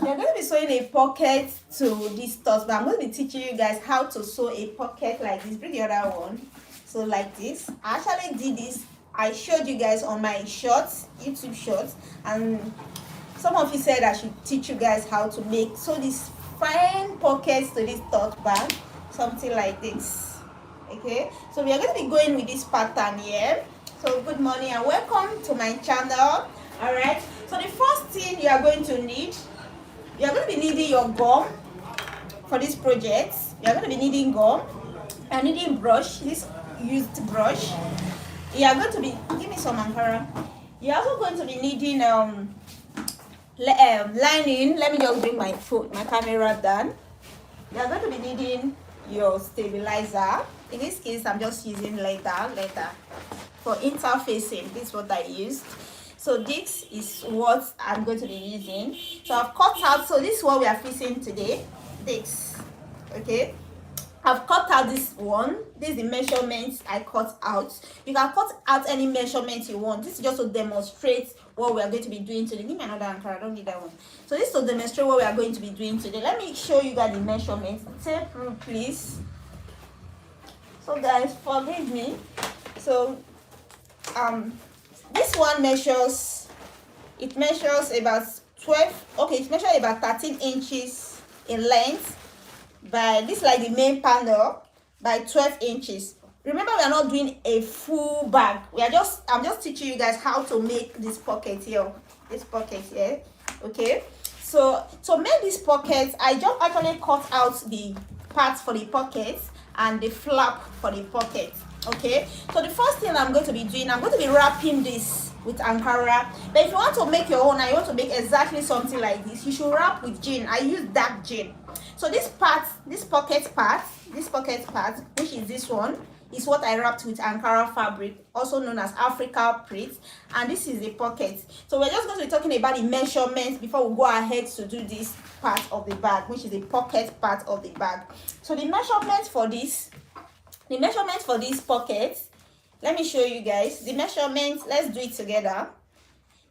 We are going to be sewing a pocket to this top, but I'm going to be teaching you guys how to sew a pocket like this. Bring the other one. So like this. I actually did this. I showed you guys on my shorts, YouTube shorts, and some of you said I should teach you guys how to make this fine pockets to this tote bag, something like this. Okay, so we are going to be going with this pattern here. So good morning and welcome to my channel. All right, so the first thing you are going to need, you are going to be needing your gum for this project. You are going to be needing gum. You are needing brush, this used brush. You are going to be, give me some Ankara. You are also going to be needing lining. Let me just bring my camera down. You are going to be needing your stabilizer. In this case, I'm just using leather for interfacing. This is what I used. So this is what I'm going to be using. So I've cut out, so this is what we are fixing today. This, okay, I've cut out this one. This is the measurements I cut out. You can cut out any measurements you want. This is just to demonstrate what we are going to be doing today. Give me another Ankara, I don't need that one. So this is to demonstrate what we are going to be doing today. Let me show you guys the measurements. Tape rule, please. So guys, forgive me. So this one measures about 12, okay, it measures about 13 inches in length by this, like the main panel, by 12 inches. Remember, we are not doing a full bag. I'm just teaching you guys how to make this pocket here. Okay, so to make this pocket, I just actually cut out the parts for the pocket and the flap for the pocket. Okay, so the first thing I'm going to be doing, I'm going to be wrapping this with Ankara. But if you want to make your own and you want to make exactly something like this, you should wrap with jean. I use dark jean. So this pocket part, which is this one, is what I wrapped with Ankara fabric, also known as Africanprint, and this is the pocket. So we're just going to be talking about the measurements before we go ahead to do this part of the bag, which is the pocket part of the bag. So the measurements for this pocket, let me show you guys the measurements. Let's do it together.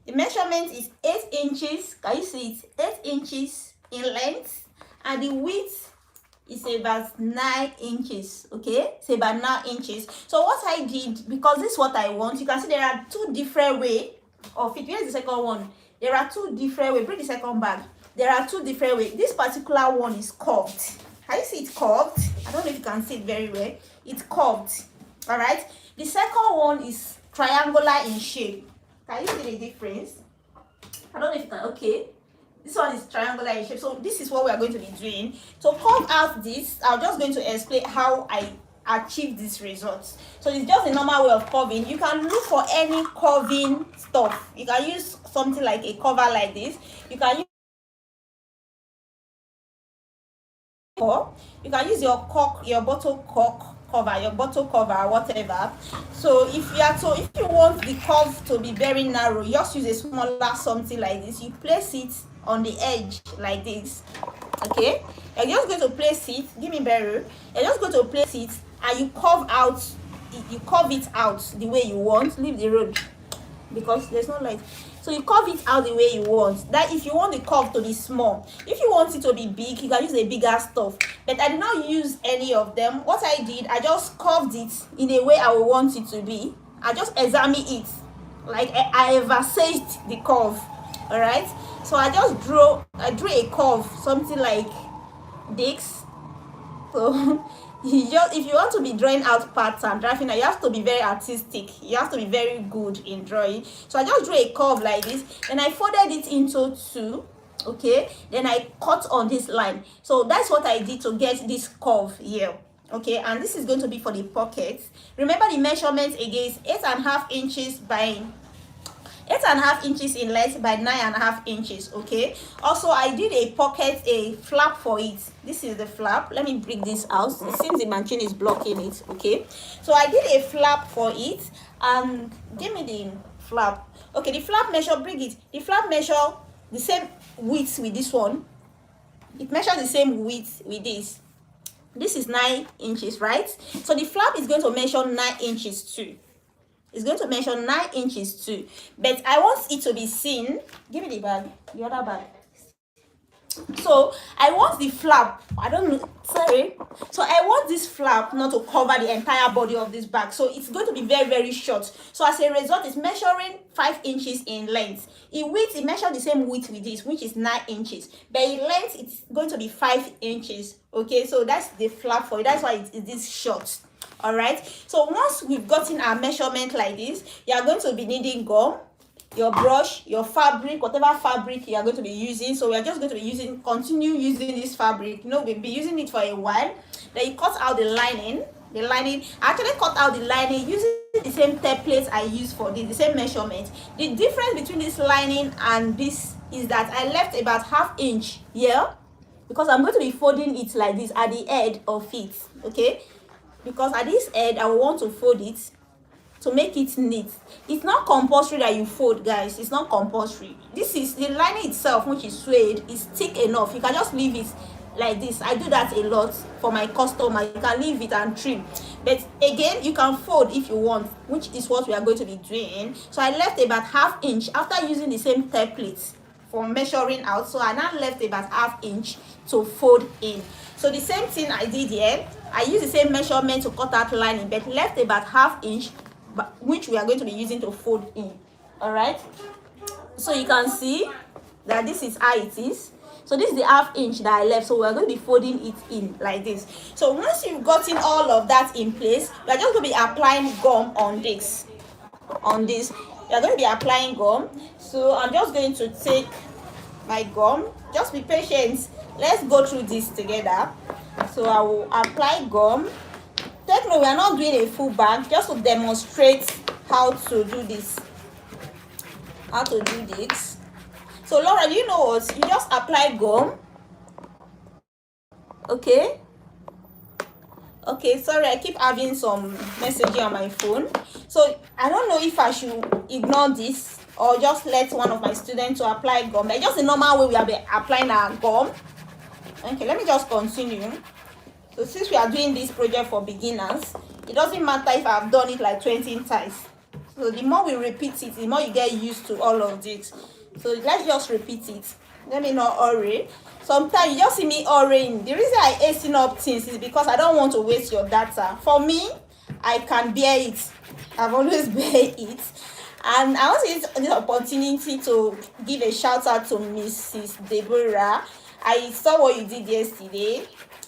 The measurement is 8 inches. Can you see it? 8 inches in length, and the width is about 9 inches. Okay, it's about 9 inches. So what I did, because this is what I want, you can see there are two different ways of it. Here's the second one. There are two different ways. Bring the second bag. There are two different ways. This particular one is curved. Can you see it curved? I don't know if you can see it very well. It's curved. All right. The second one is triangular in shape. Can you see the difference? I don't know if you can. Okay. This one is triangular in shape. So this is what we are going to be doing. To curve out this, I'm just going to explain how I achieve these results. So it's just a normal way of curving. You can look for any curving stuff. You can use something like a cover like this. You can use your bottle cork cover, your bottle cover, whatever. So if you want the curve to be very narrow, you just use a smaller something like this. You place it on the edge like this. Okay, you're just going to place it. Give me barrel. You're just going to place it and you curve it out the way you want. Leave the road because there's no light. So you curve it out the way you want. That if you want the curve to be small, if you want it to be big, you can use a bigger stuff. But I did not use any of them. What I did, I just curved it in a way I would want it to be. I just examined it, like I evaluated the curve. All right. So I drew a curve, something like this. So if you want to be drawing out pattern, drafting, you have to be very artistic. You have to be very good in drawing. So I just drew a curve like this. Then I folded it into two. Okay. Then I cut on this line. So that's what I did to get this curve here. Okay. And this is going to be for the pocket. Remember the measurement again is 8.5 inches by 8.5 inches in length by 9.5 inches. Okay. Also, I did a flap for it. This is the flap. Let me bring this out since the machine is blocking it. Okay. So I did a flap for it, and give me the flap. Okay, the flap measure. Bring it. The flap measure the same width with this one. It measures the same width with this. This is 9 inches, right? So the flap is going to measure 9 inches too. It's going to measure 9 inches too. But I want it to be seen. Give me the bag, the other bag. So I want the flap, I don't know, sorry, so I want this flap not to cover the entire body of this bag, so it's going to be very, very short. So as a result, it's measuring 5 inches in length. In width, it measures the same width with this, which is 9 inches, but in length it's going to be 5 inches. Okay, so that's the flap for it, that's why it is this short. All right, so once we've gotten our measurement like this, you are going to be needing gum, your brush, your fabric, whatever fabric you are going to be using. So we are just going to be continue using this fabric. You know, we'll be using it for a while. Then you cut out the lining. I actually cut out the lining using the same template I used for this, the same measurement. The difference between this lining and this is that I left about 1/2 inch here, because I'm going to be folding it like this at the edge of it. Okay, because at this edge I will want to fold it to make it neat. It's not compulsory that you fold, guys. It's not compulsory. This is the lining itself, which is suede, is thick enough. You can just leave it like this. I do that a lot for my customer. You can leave it and trim, but again, you can fold if you want, which is what we are going to be doing. So I left about 1/2 inch after using the same template for measuring out. So I now left about 1/2 inch to fold in. So the same thing I did here. I used the same measurement to cut out lining, but left about 1/2 inch, which we are going to be using to fold in. All right, so you can see that this is how it is. So this is the 1/2 inch that I left, so we are going to be folding it in like this. So once you've gotten all of that in place, we are just going to be applying gum on this. We are going to be applying gum. So I'm just going to take my gum. Just be patient, let's go through this together. So I will apply gum. Take note, we are not doing a full bag, just to demonstrate how to do this. So Laura, you know what? You just apply gum. Okay. Okay, sorry, I keep having some messaging on my phone. So I don't know if I should ignore this or just let one of my students to apply gum. Like just the normal way we are applying our gum. Okay, let me just continue. So since we are doing this project for beginners, it doesn't matter if I've done it like 20 times. So the more we repeat it, the more you get used to all of this. So let's just repeat it. Let me not hurry. Sometimes you just see me hurrying. The reason I hasten up things is because I don't want to waste your data. For me, I can bear it. I've always bear it. And I want to use this opportunity to give a shout out to Mrs. Deborah. I saw what you did yesterday,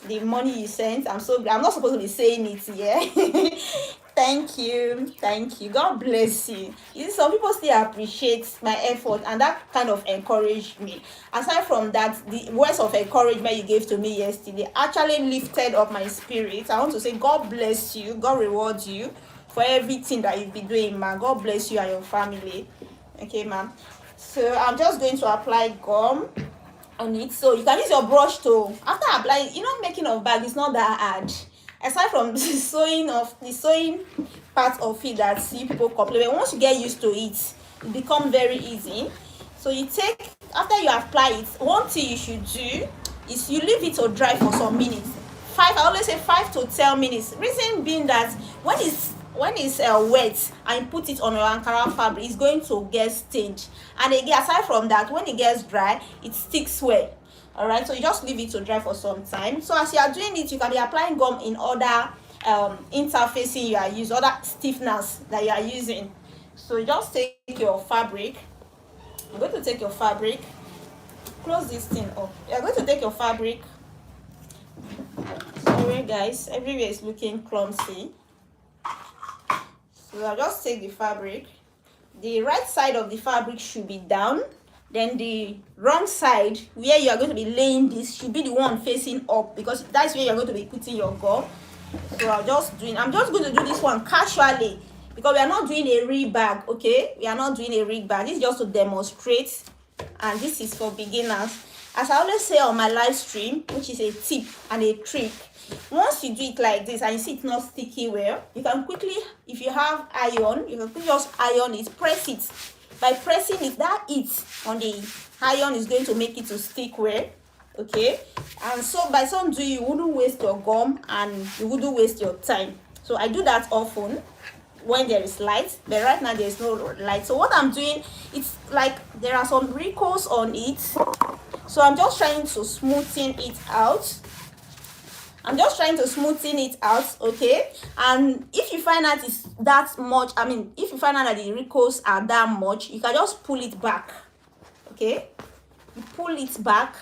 the money you sent. I'm so glad. I'm not supposed to be saying it here. Thank you. God bless you. You see, some people still appreciate my effort, and that kind of encouraged me. Aside from that, the words of encouragement you gave to me yesterday actually lifted up my spirit. I want to say God bless you. God reward you for everything that you've been doing, man. God bless you and your family. Okay, ma'am. So I'm just going to apply gum on it. So you can use your brush to, after applying, making of bag is not that hard. Aside from the sewing part of it that see people complain, but once you get used to it, it becomes very easy. So you take, after you apply it, one thing you should do is you leave it to dry for some minutes. I always say 5 to 10 minutes. Reason being that when it's wet and you put it on your Ankara fabric, it's going to get stained. And again, aside from that, when it gets dry, it sticks well. All right, so you just leave it to dry for some time. So as you are doing it, you can be applying gum in other interfacing you are using, other stiffeners that you are using. So you just take your fabric. You're going to take your fabric. Close this thing up. You're going to take your fabric. Sorry guys, everywhere is looking clumsy. So I'll just take the fabric. The right side of the fabric should be down. Then the wrong side, where you are going to be laying this, should be the one facing up, because that's where you're going to be putting your gum. So I'm just going to do this one casually, because we are not doing a rig bag. Okay, we are not doing a rig bag. This is just to demonstrate, and this is for beginners. As I always say on my live stream, which is a tip and a trick, once you do it like this and you see it's not sticky well, you can quickly, if you have iron, you can quickly just iron it, press it. By pressing it, that heat on the iron is going to make it to stick well. Okay, and so by so doing, you wouldn't waste your gum and you wouldn't waste your time. So I do that often when there is light, but right now there's no light. So what I'm doing, it's like there are some wrinkles on it. So I'm just trying to smoothen it out. Okay? And if you find that it's that much, if you find out that the wrinkles are that much, you can just pull it back. Okay? You pull it back.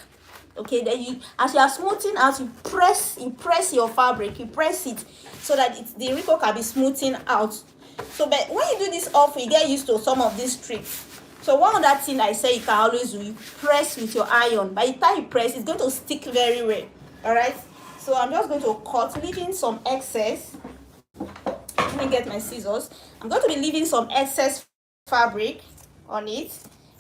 Okay, then you, as you are smoothing out, you press your fabric, you press it so that the wrinkle can be smoothing out. So but when you do this often, you get used to some of these tricks. So one other thing I say you can always do, you press with your iron. By the time you press, it's going to stick very well. All right, so I'm just going to cut, leaving some excess. Let me get my scissors. I'm going to be leaving some excess fabric on it.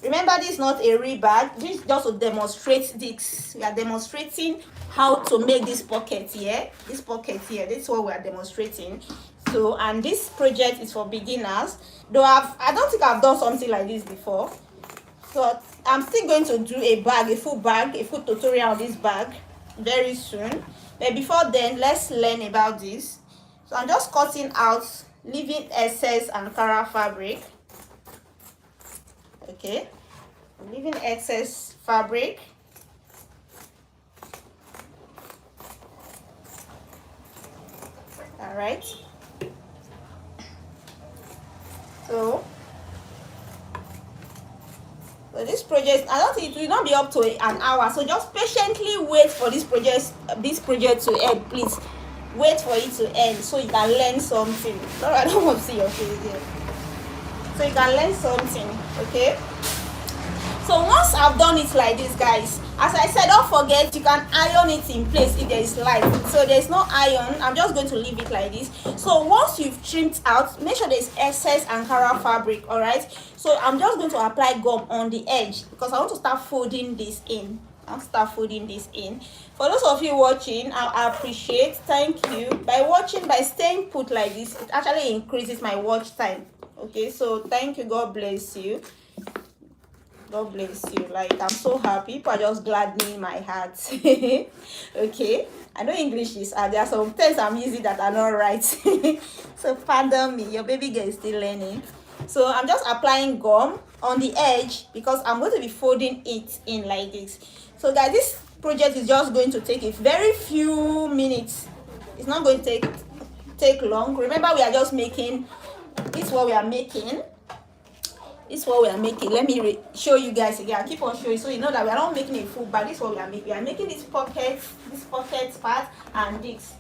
Remember, this is not a real bag. This is just to demonstrate this. We are demonstrating how to make this pocket here. This pocket here. This is what we are demonstrating. So, and this project is for beginners. Though I don't think I've done something like this before. So I'm still going to do a full tutorial on this bag very soon. But before then, let's learn about this. So I'm just cutting out, leaving excess Ankara fabric. Okay, leaving excess fabric. All right. So this project, I don't think it will not be up to an hour. So just patiently wait for this project to end, please. Wait for it to end so you can learn something. Sorry, I don't want to see your face here. So you can learn something, okay? So once I've done it like this, guys, as I said, don't forget you can iron it in place if there is light. So there's no iron, I'm just going to leave it like this. So once you've trimmed out, make sure there's excess Ankara fabric. All right, so I'm just going to apply gum on the edge because I want to start folding this in. For those of you watching, I appreciate, thank you. By watching, by staying put like this, it actually increases my watch time. Okay, so thank you. God bless you. God bless you. Like, I'm so happy. People are just gladdening my heart. Okay, I know English is hard. There are some terms I'm using that are not right. So pardon me, your baby girl is still learning. So I'm just applying gum on the edge because I'm going to be folding it in like this. So guys, this project is just going to take a very few minutes. It's not going to take long. Remember, we are just making this is what we are making. Let me show you guys again. I'll keep on showing so you know that we are not making a full bag. This is what we are making. We are making this pocket part and this.